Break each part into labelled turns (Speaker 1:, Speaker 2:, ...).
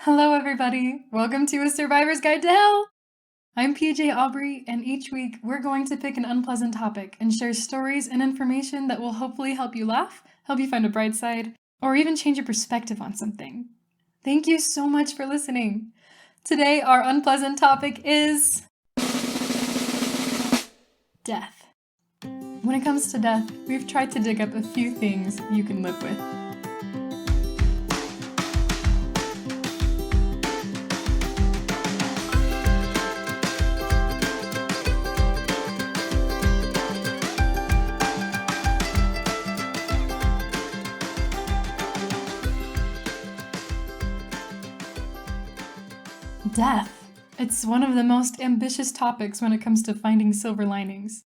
Speaker 1: Hello everybody! Welcome to A Survivor's Guide to Hell! I'm PJ Aubrey, and each week we're going to pick an unpleasant topic and share stories and information that will hopefully help you laugh, help you find a bright side, or even change your perspective on something. Thank you so much for listening! Today our unpleasant topic is death. When it comes to death, we've tried to dig up a few things you can live with. Death. It's one of the most ambitious topics when it comes to finding silver linings.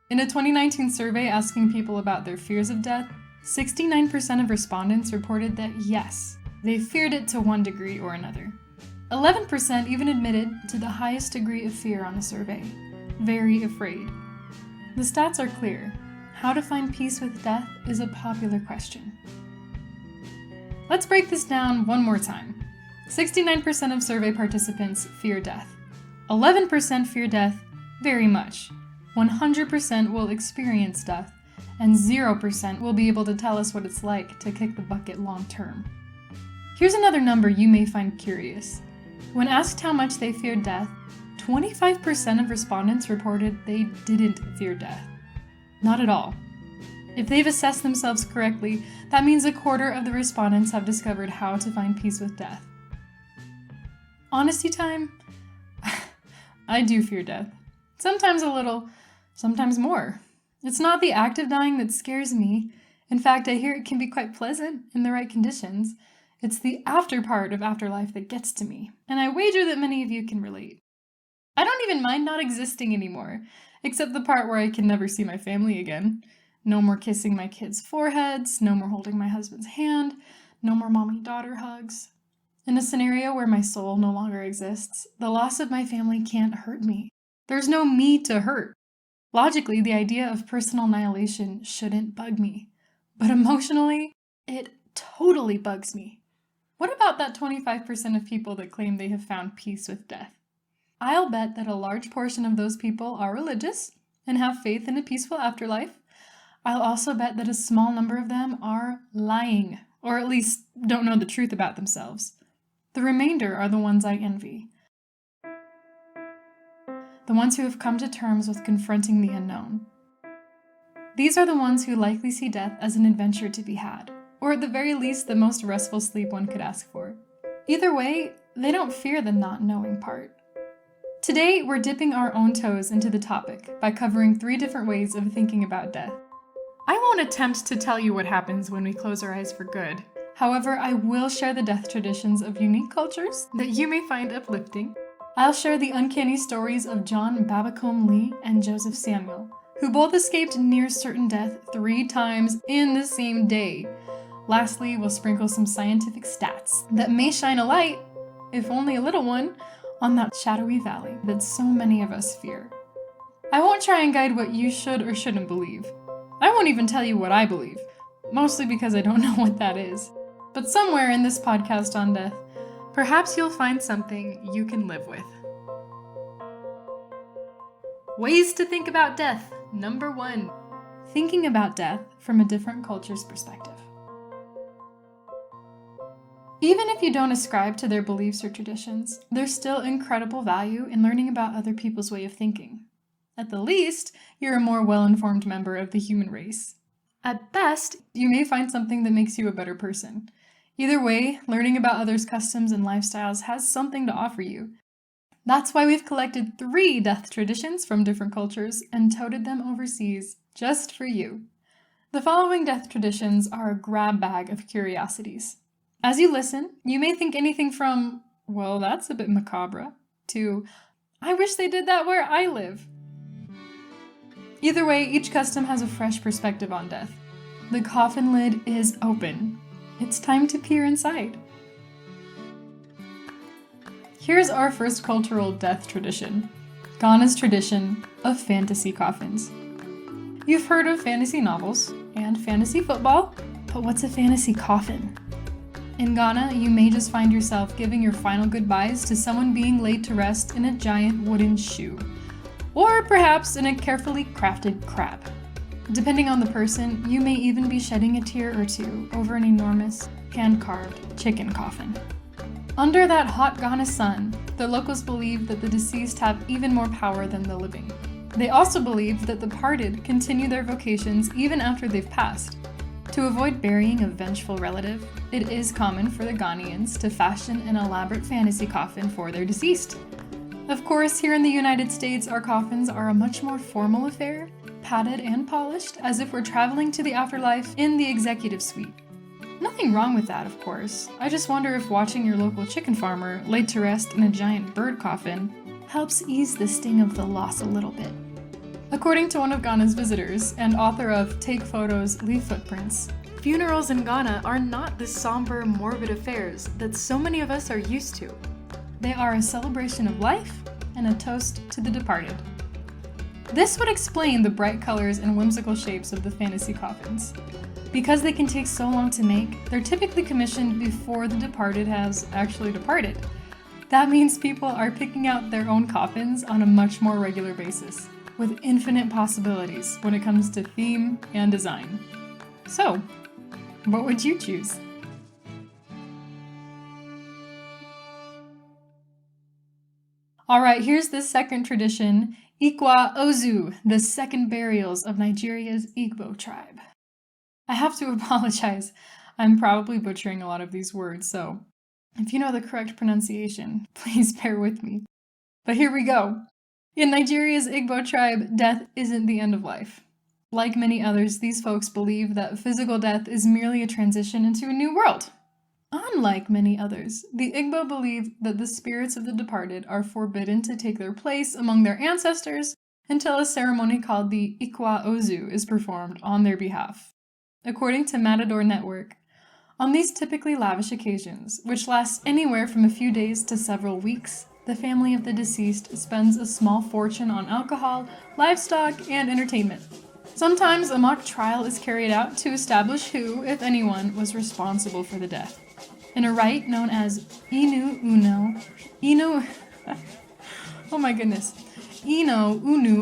Speaker 1: In a 2019 survey asking people about their fears of death, 69% of respondents reported that yes, they feared it to one degree or another. 11% even admitted to the highest degree of fear on the survey, very afraid. The stats are clear. How to find peace with death is a popular question. Let's break this down one more time. 69% of survey participants fear death. 11% fear death very much. 100% will experience death, and 0% will be able to tell us what it's like to kick the bucket long term. Here's another number you may find curious. When asked how much they feared death, 25% of respondents reported they didn't fear death. Not at all. If they've assessed themselves correctly, that means a quarter of the respondents have discovered how to find peace with death. Honesty time? I do fear death. Sometimes a little, sometimes more. It's not the act of dying that scares me. In fact, I hear it can be quite pleasant in the right conditions. It's the after part of afterlife that gets to me, and I wager that many of you can relate. I don't even mind not existing anymore, except the part where I can never see my family again. No more kissing my kids' foreheads, no more holding my husband's hand, no more mommy-daughter hugs. In a scenario where my soul no longer exists, the loss of my family can't hurt me. There's no me to hurt. Logically, the idea of personal annihilation shouldn't bug me. But emotionally, it totally bugs me. What about that 25% of people that claim they have found peace with death? I'll bet that a large portion of those people are religious and have faith in a peaceful afterlife. I'll also bet that a small number of them are lying, or at least don't know the truth about themselves. The remainder are the ones I envy. The ones who have come to terms with confronting the unknown. These are the ones who likely see death as an adventure to be had, or at the very least the most restful sleep one could ask for. Either way, they don't fear the not knowing part. Today, we're dipping our own toes into the topic by covering 3 different ways of thinking about death. I won't attempt to tell you what happens when we close our eyes for good. However, I will share the death traditions of unique cultures that you may find uplifting. I'll share the uncanny stories of John Babacombe Lee and Joseph Samuel, who both escaped near certain death 3 times in the same day. Lastly, we'll sprinkle some scientific stats that may shine a light, if only a little one, on that shadowy valley that so many of us fear. I won't try and guide what you should or shouldn't believe. I won't even tell you what I believe, mostly because I don't know what that is. But somewhere in this podcast on death, perhaps you'll find something you can live with. Ways to think about death. Number 1. Thinking about death from a different culture's perspective. Even if you don't ascribe to their beliefs or traditions, there's still incredible value in learning about other people's way of thinking. At the least, you're a more well-informed member of the human race. At best, you may find something that makes you a better person. Either way, learning about others' customs and lifestyles has something to offer you. That's why we've collected 3 death traditions from different cultures and toted them overseas just for you. The following death traditions are a grab bag of curiosities. As you listen, you may think anything from, well, that's a bit macabre, to, I wish they did that where I live. Either way, each custom has a fresh perspective on death. The coffin lid is open. It's time to peer inside. Here's our first cultural death tradition, Ghana's tradition of fantasy coffins. You've heard of fantasy novels and fantasy football, but what's a fantasy coffin? In Ghana, you may just find yourself giving your final goodbyes to someone being laid to rest in a giant wooden shoe, or perhaps in a carefully crafted crab. Depending on the person, you may even be shedding a tear or two over an enormous, hand-carved chicken coffin. Under that hot Ghana sun, the locals believe that the deceased have even more power than the living. They also believe that the departed continue their vocations even after they've passed. To avoid burying a vengeful relative, it is common for the Ghanaians to fashion an elaborate fantasy coffin for their deceased. Of course, here in the United States, our coffins are a much more formal affair, padded and polished, as if we're traveling to the afterlife in the executive suite. Nothing wrong with that, of course. I just wonder if watching your local chicken farmer laid to rest in a giant bird coffin helps ease the sting of the loss a little bit. According to one of Ghana's visitors, and author of Take Photos, Leave Footprints, funerals in Ghana are not the somber, morbid affairs that so many of us are used to. They are a celebration of life and a toast to the departed. This would explain the bright colors and whimsical shapes of the fantasy coffins. Because they can take so long to make, they're typically commissioned before the departed has actually departed. That means people are picking out their own coffins on a much more regular basis, with infinite possibilities when it comes to theme and design. So, what would you choose? Alright, here's the second tradition, Ikwa Ozu, the second burials of Nigeria's Igbo tribe. I have to apologize, I'm probably butchering a lot of these words, so if you know the correct pronunciation, please bear with me. But here we go. In Nigeria's Igbo tribe, death isn't the end of life. Like many others, these folks believe that physical death is merely a transition into a new world. Unlike many others, the Igbo believe that the spirits of the departed are forbidden to take their place among their ancestors until a ceremony called the Ikwa Ozu is performed on their behalf. According to Matador Network, on these typically lavish occasions, which last anywhere from a few days to several weeks, the family of the deceased spends a small fortune on alcohol, livestock, and entertainment. Sometimes a mock trial is carried out to establish who, if anyone, was responsible for the death. In a rite known as Ino Unu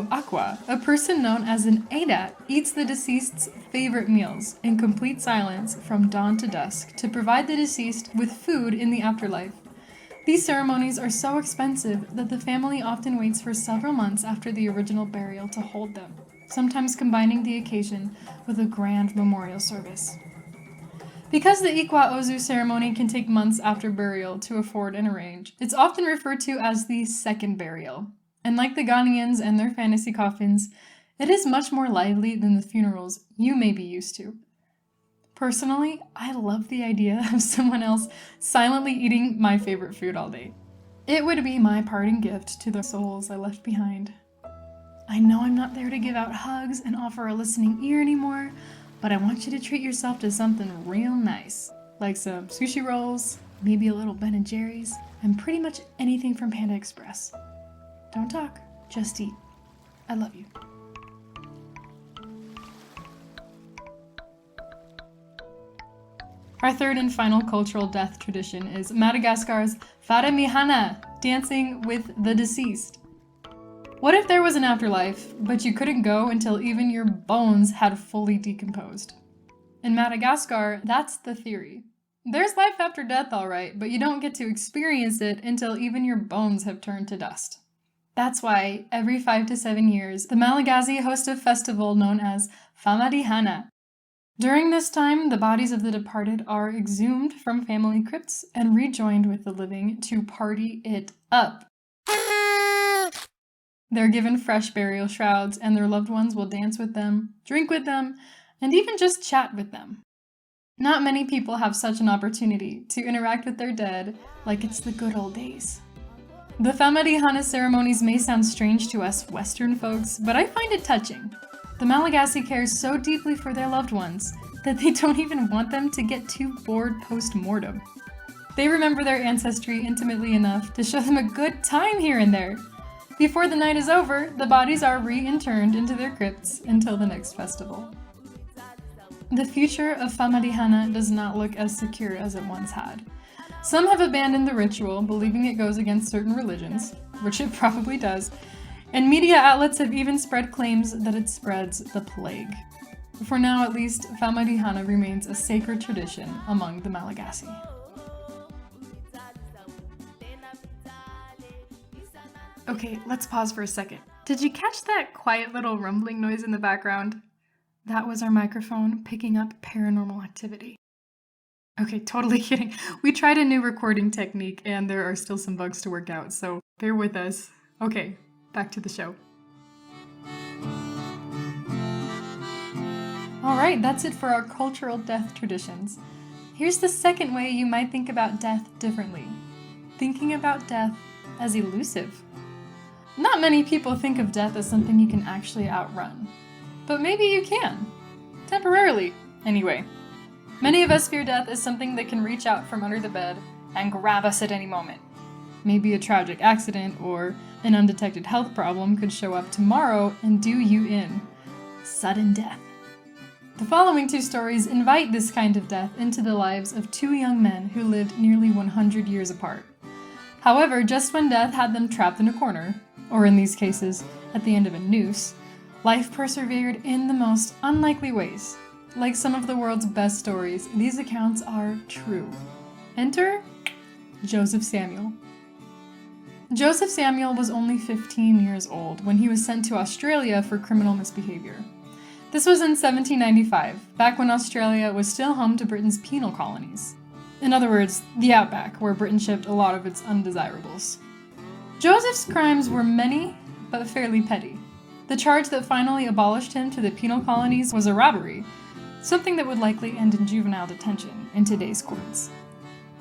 Speaker 1: Akwa, a person known as an Adat eats the deceased's favorite meals in complete silence from dawn to dusk to provide the deceased with food in the afterlife. These ceremonies are so expensive that the family often waits for several months after the original burial to hold them, sometimes combining the occasion with a grand memorial service. Because the Ikwa Ozu ceremony can take months after burial to afford and arrange, it's often referred to as the second burial. And like the Ghanaians and their fantasy coffins, it is much more lively than the funerals you may be used to. Personally, I love the idea of someone else silently eating my favorite food all day. It would be my parting gift to the souls I left behind. I know I'm not there to give out hugs and offer a listening ear anymore, but I want you to treat yourself to something real nice, like some sushi rolls, maybe a little Ben & Jerry's, and pretty much anything from Panda Express. Don't talk, just eat. I love you. Our third and final cultural death tradition is Madagascar's Famarihana, dancing with the deceased. What if there was an afterlife, but you couldn't go until even your bones had fully decomposed? In Madagascar, that's the theory. There's life after death, all right, but you don't get to experience it until even your bones have turned to dust. That's why, every 5 to 7 years, the Malagasy host a festival known as Famarihana. During this time, the bodies of the departed are exhumed from family crypts and rejoined with the living to party it up. They're given fresh burial shrouds, and their loved ones will dance with them, drink with them, and even just chat with them. Not many people have such an opportunity to interact with their dead like it's the good old days. The Famarihana ceremonies may sound strange to us Western folks, but I find it touching. The Malagasy cares so deeply for their loved ones that they don't even want them to get too bored post-mortem. They remember their ancestry intimately enough to show them a good time here and there. Before the night is over, the bodies are re-interned into their crypts until the next festival. the future of Famarihana does not look as secure as it once had. Some have abandoned the ritual, believing it goes against certain religions, which it probably does, and media outlets have even spread claims that it spreads the plague. For now, at least, Famarihana remains a sacred tradition among the Malagasy. Okay, let's pause for a second. Did you catch that quiet little rumbling noise in the background? That was our microphone picking up paranormal activity. Okay, totally kidding. We tried a new recording technique and there are still some bugs to work out, so bear with us. Okay, back to the show. Alright, that's it for our cultural death traditions. Here's the second way you might think about death differently. Thinking about death as elusive. Not many people think of death as something you can actually outrun. But maybe you can. Temporarily, anyway. Many of us fear death as something that can reach out from under the bed and grab us at any moment. Maybe a tragic accident or an undetected health problem could show up tomorrow and do you in. Sudden death. The following two stories invite this kind of death into the lives of two young men who lived nearly 100 years apart. However, just when death had them trapped in a corner, or in these cases, at the end of a noose, life persevered in the most unlikely ways. Like some of the world's best stories, these accounts are true. Enter Joseph Samuel. Joseph Samuel was only 15 years old when he was sent to Australia for criminal misbehavior. This was in 1795, back when Australia was still home to Britain's penal colonies. In other words, the outback, where Britain shipped a lot of its undesirables. Joseph's crimes were many, but fairly petty. The charge that finally abolished him to the penal colonies was a robbery, something that would likely end in juvenile detention in today's courts.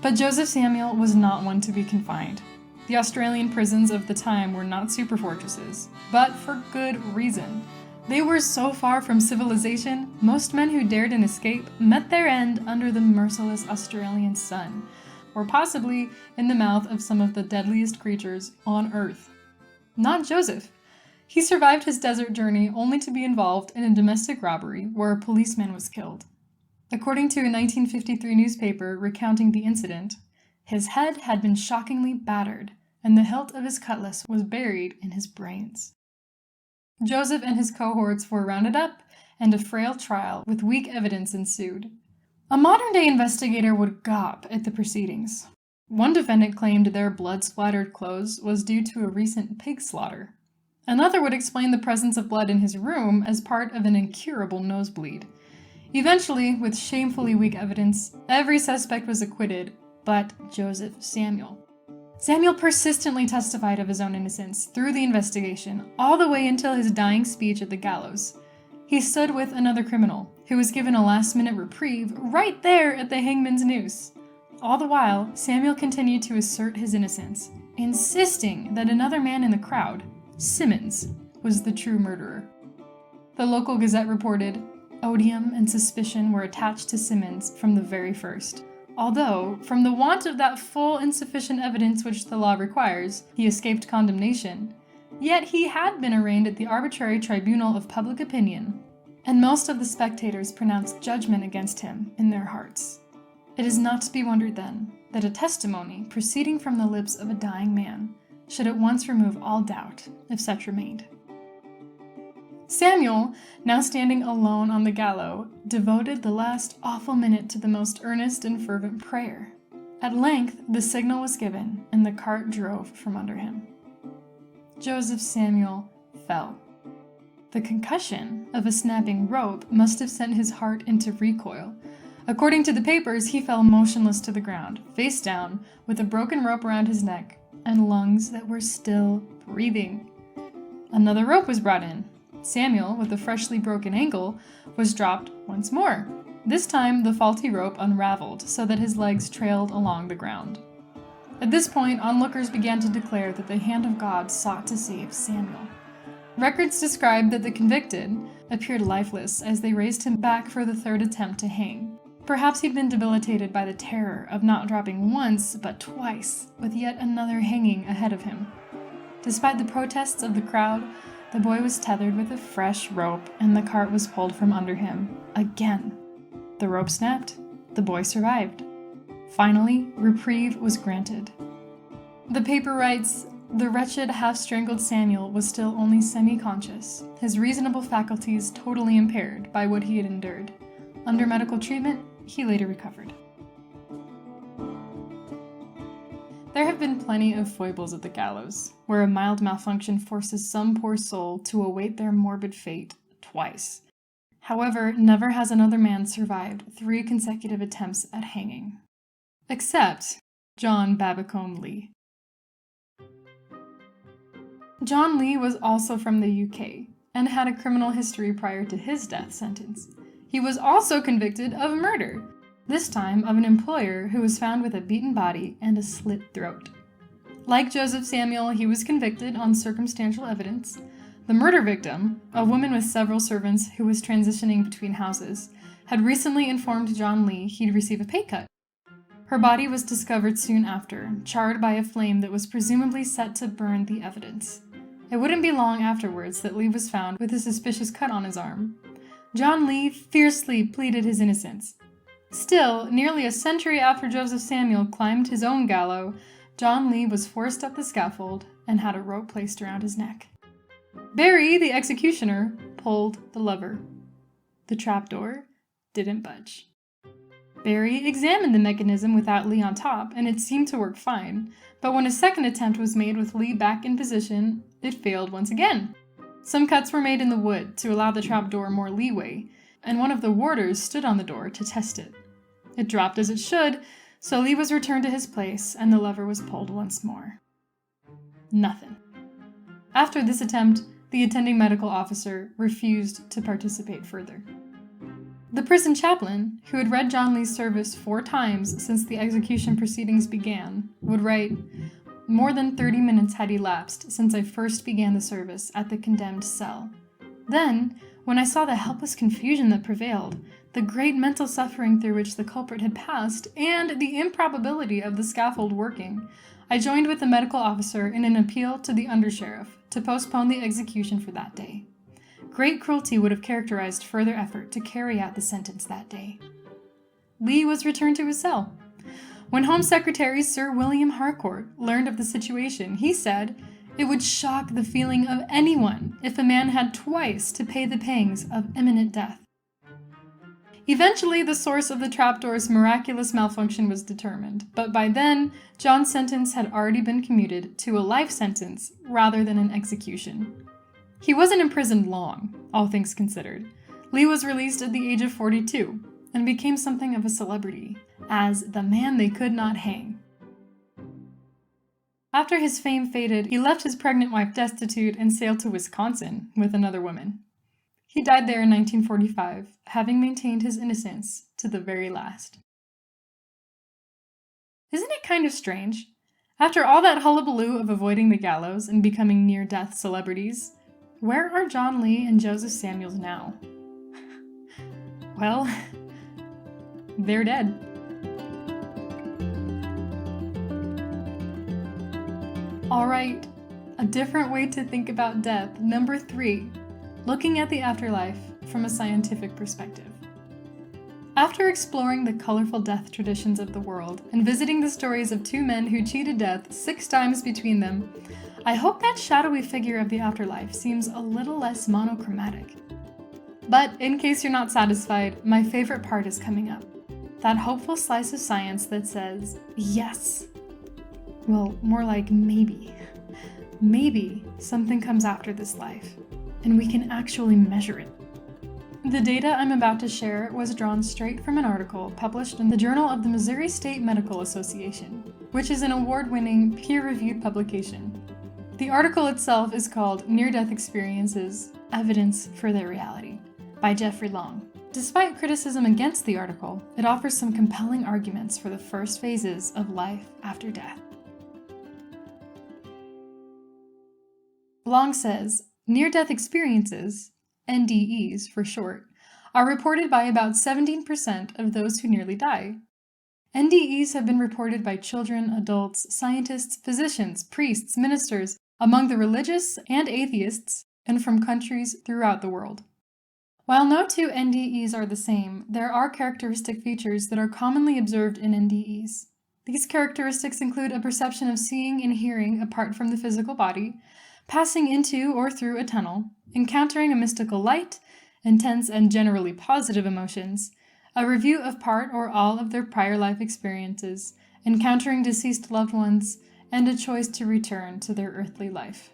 Speaker 1: But Joseph Samuel was not one to be confined. The Australian prisons of the time were not super fortresses, but for good reason. They were so far from civilization, most men who dared an escape met their end under the merciless Australian sun, or possibly in the mouth of some of the deadliest creatures on Earth. Not Joseph. He survived his desert journey only to be involved in a domestic robbery where a policeman was killed. According to a 1953 newspaper recounting the incident, his head had been shockingly battered, and the hilt of his cutlass was buried in his brains. Joseph and his cohorts were rounded up, and a frail trial with weak evidence ensued. A modern-day investigator would gawp at the proceedings. One defendant claimed their blood-splattered clothes was due to a recent pig slaughter. Another would explain the presence of blood in his room as part of an incurable nosebleed. Eventually, with shamefully weak evidence, every suspect was acquitted, but Joseph Samuel. Samuel persistently testified of his own innocence through the investigation, all the way until his dying speech at the gallows. He stood with another criminal, who was given a last-minute reprieve right there at the hangman's noose. All the while, Samuel continued to assert his innocence, insisting that another man in the crowd, Simmons, was the true murderer. The local Gazette reported, "Odium and suspicion were attached to Simmons from the very first. Although, from the want of that full insufficient evidence which the law requires, he escaped condemnation, yet he had been arraigned at the arbitrary tribunal of public opinion, and most of the spectators pronounced judgment against him in their hearts. It is not to be wondered then, that a testimony proceeding from the lips of a dying man should at once remove all doubt, if such remained." Samuel, now standing alone on the gallows, devoted the last awful minute to the most earnest and fervent prayer. At length, the signal was given, and the cart drove from under him. Joseph Samuel fell. The concussion of a snapping rope must have sent his heart into recoil. According to the papers, he fell motionless to the ground, face down, with a broken rope around his neck, and lungs that were still breathing. Another rope was brought in. Samuel, with a freshly broken ankle, was dropped once more. This time, the faulty rope unraveled so that his legs trailed along the ground. At this point, onlookers began to declare that the hand of God sought to save Samuel. Records describe that the convicted appeared lifeless as they raised him back for the third attempt to hang. Perhaps he'd been debilitated by the terror of not dropping once, but twice, with yet another hanging ahead of him. Despite the protests of the crowd, the boy was tethered with a fresh rope, and the cart was pulled from under him, again. The rope snapped. The boy survived. Finally, reprieve was granted. The paper writes, "The wretched, half-strangled Samuel was still only semi-conscious, his reasonable faculties totally impaired by what he had endured. Under medical treatment, he later recovered." There have been plenty of foibles at the gallows, where a mild malfunction forces some poor soul to await their morbid fate twice. However, never has another man survived 3 consecutive attempts at hanging. Except John Babacombe Lee. John Lee was also from the UK and had a criminal history prior to his death sentence. He was also convicted of murder, this time of an employer who was found with a beaten body and a slit throat. Like Joseph Samuel, he was convicted on circumstantial evidence. The murder victim, a woman with several servants who was transitioning between houses, had recently informed John Lee he'd receive a pay cut. Her body was discovered soon after, charred by a flame that was presumably set to burn the evidence. It wouldn't be long afterwards that Lee was found with a suspicious cut on his arm. John Lee fiercely pleaded his innocence. Still, nearly a century after Joseph Samuel climbed his own gallows, John Lee was forced up the scaffold and had a rope placed around his neck. Barry, the executioner, pulled the lever. The trapdoor didn't budge. Barry examined the mechanism without Lee on top, and it seemed to work fine, but when a second attempt was made with Lee back in position, it failed once again. Some cuts were made in the wood to allow the trapdoor more leeway, and one of the warders stood on the door to test it. It dropped as it should, so Lee was returned to his place, and the lever was pulled once more. Nothing. After this attempt, the attending medical officer refused to participate further. The prison chaplain, who had read John Lee's service 4 times since the execution proceedings began, would write, "More than 30 minutes had elapsed since I first began the service at the condemned cell. Then, when I saw the helpless confusion that prevailed, the great mental suffering through which the culprit had passed, and the improbability of the scaffold working, I joined with the medical officer in an appeal to the undersheriff to postpone the execution for that day. Great cruelty would have characterized further effort to carry out the sentence that day." Lee was returned to his cell. When Home Secretary Sir William Harcourt learned of the situation, he said, "It would shock the feeling of anyone if a man had twice to pay the pangs of imminent death." Eventually, the source of the trapdoor's miraculous malfunction was determined, but by then, John's sentence had already been commuted to a life sentence rather than an execution. He wasn't imprisoned long, all things considered. Lee was released at the age of 42 and became something of a celebrity as the man they could not hang. After his fame faded, he left his pregnant wife destitute and sailed to Wisconsin with another woman. He died there in 1945, having maintained his innocence to the very last. Isn't it kind of strange? After all that hullabaloo of avoiding the gallows and becoming near-death celebrities, where are John Lee and Joseph Samuels now? Well, they're dead. Alright, a different way to think about death. Number 3, looking at the afterlife from a scientific perspective. After exploring the colorful death traditions of the world and visiting the stories of 2 men who cheated death 6 times between them, I hope that shadowy figure of the afterlife seems a little less monochromatic. But in case you're not satisfied, my favorite part is coming up. That hopeful slice of science that says, yes. Well, more like maybe. Maybe something comes after this life, and we can actually measure it. The data I'm about to share was drawn straight from an article published in the Journal of the Missouri State Medical Association, which is an award-winning, peer-reviewed publication. The article itself is called NearDeath Experiences, Evidence for Their Reality, by Jeffrey Long. Despite criticism against the article, it offers some compelling arguments for the first phases of life after death. Long says, near-death experiences, NDEs for short, are reported by about 17% of those who nearly die. NDEs have been reported by children, adults, scientists, physicians, priests, ministers, among the religious and atheists, and from countries throughout the world. While no two NDEs are the same, there are characteristic features that are commonly observed in NDEs. These characteristics include a perception of seeing and hearing apart from the physical body, passing into or through a tunnel, encountering a mystical light, intense and generally positive emotions, a review of part or all of their prior life experiences, encountering deceased loved ones, and a choice to return to their earthly life.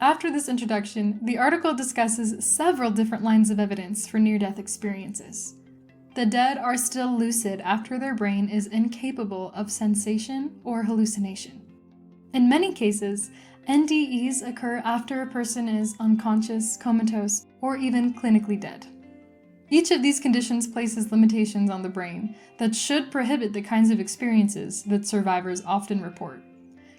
Speaker 1: After this introduction, the article discusses several different lines of evidence for near-death experiences. The dead are still lucid after their brain is incapable of sensation or hallucination. In many cases, NDEs occur after a person is unconscious, comatose, or even clinically dead. Each of these conditions places limitations on the brain that should prohibit the kinds of experiences that survivors often report.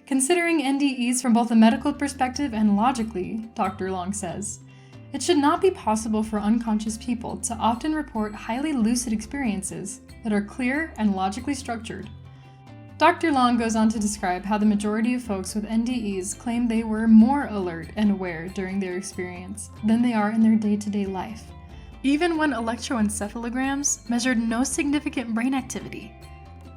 Speaker 1: Considering NDEs from both a medical perspective and logically, Dr. Long says, it should not be possible for unconscious people to often report highly lucid experiences that are clear and logically structured. Dr. Long goes on to describe how the majority of folks with NDEs claim they were more alert and aware during their experience than they are in their day-to-day life, even when electroencephalograms measured no significant brain activity.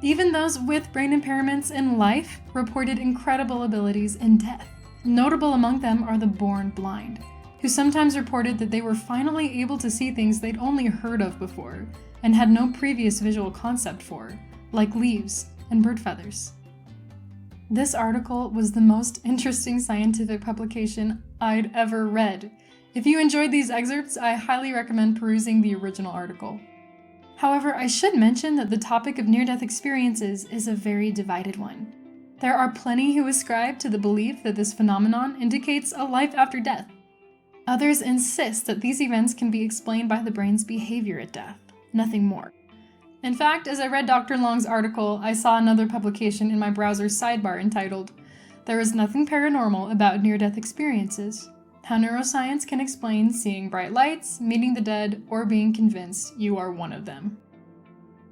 Speaker 1: Even those with brain impairments in life reported incredible abilities in death. Notable among them are the born blind, who sometimes reported that they were finally able to see things they'd only heard of before and had no previous visual concept for, like leaves and bird feathers. This article was the most interesting scientific publication I'd ever read. If you enjoyed these excerpts, I highly recommend perusing the original article. However, I should mention that the topic of near-death experiences is a very divided one. There are plenty who ascribe to the belief that this phenomenon indicates a life after death. Others insist that these events can be explained by the brain's behavior at death, nothing more. In fact, as I read Dr. Long's article, I saw another publication in my browser's sidebar entitled, "There is nothing paranormal about near-death experiences. How neuroscience can explain seeing bright lights, meeting the dead, or being convinced you are one of them."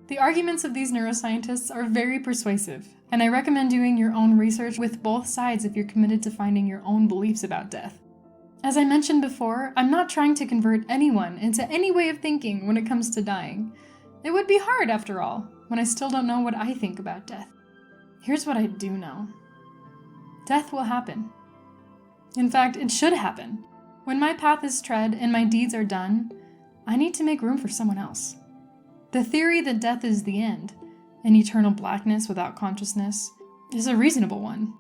Speaker 1: The arguments of these neuroscientists are very persuasive, and I recommend doing your own research with both sides if you're committed to finding your own beliefs about death. As I mentioned before, I'm not trying to convert anyone into any way of thinking when it comes to dying. It would be hard, after all, when I still don't know what I think about death. Here's what I do know. Death will happen. In fact, it should happen. When my path is tread and my deeds are done, I need to make room for someone else. The theory that death is the end, an eternal blackness without consciousness, is a reasonable one.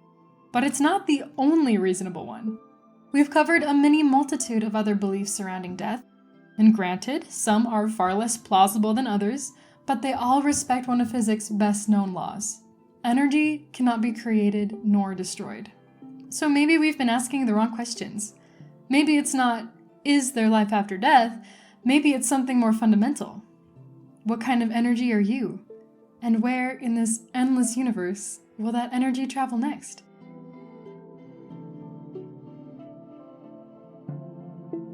Speaker 1: But it's not the only reasonable one. We've covered a many multitude of other beliefs surrounding death, and granted, some are far less plausible than others, but they all respect one of physics' best-known laws. Energy cannot be created nor destroyed. So maybe we've been asking the wrong questions. Maybe it's not, is there life after death? Maybe it's something more fundamental. What kind of energy are you? And where in this endless universe will that energy travel next?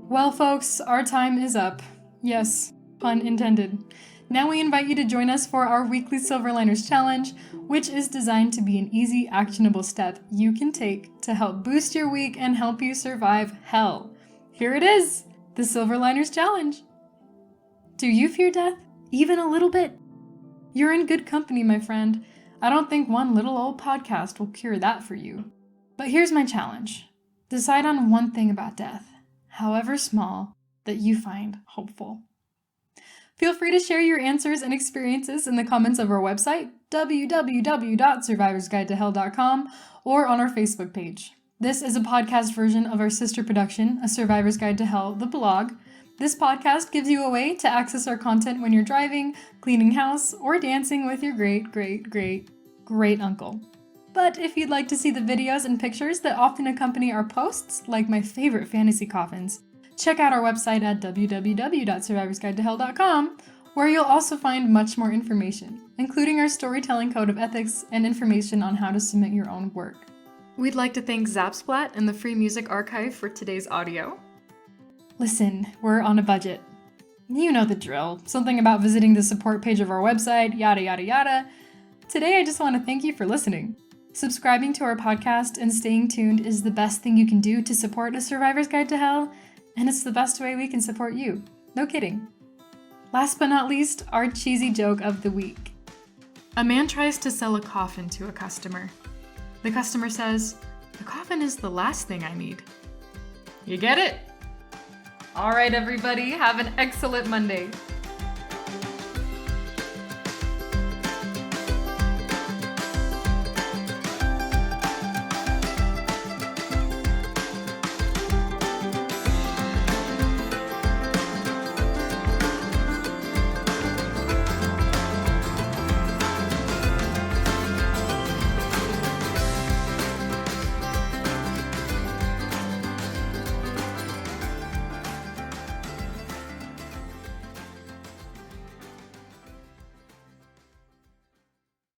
Speaker 1: Well, folks, our time is up. Yes, pun intended. Now we invite you to join us for our weekly Silver Liners Challenge, which is designed to be an easy, actionable step you can take to help boost your week and help you survive hell. Here it is, the Silver Liners Challenge. Do you fear death? Even a little bit? You're in good company, my friend. I don't think one little old podcast will cure that for you. But here's my challenge. Decide on one thing about death, however small, that you find hopeful. Feel free to share your answers and experiences in the comments of our website, www.survivorsguidetohell.com, or on our Facebook page. This is a podcast version of our sister production, A Survivor's Guide to Hell, the blog. This podcast gives you a way to access our content when you're driving, cleaning house, or dancing with your great uncle. But if you'd like to see the videos and pictures that often accompany our posts, like my favorite fantasy coffins, check out our website at www.survivorsguidetohell.com, where you'll also find much more information, including our storytelling code of ethics and information on how to submit your own work. We'd like to thank Zapsplat and the Free Music Archive for today's audio. Listen, we're on a budget. You know the drill. Something about visiting the support page of our website, yada yada yada. Today I just want to thank you for listening. Subscribing to our podcast and staying tuned is the best thing you can do to support A Survivor's Guide to Hell, and it's the best way we can support you. No kidding. Last but not least, our cheesy joke of the week. A man tries to sell a coffin to a customer. The customer says, "The coffin is the last thing I need." You get it? All right, everybody, have an excellent Monday.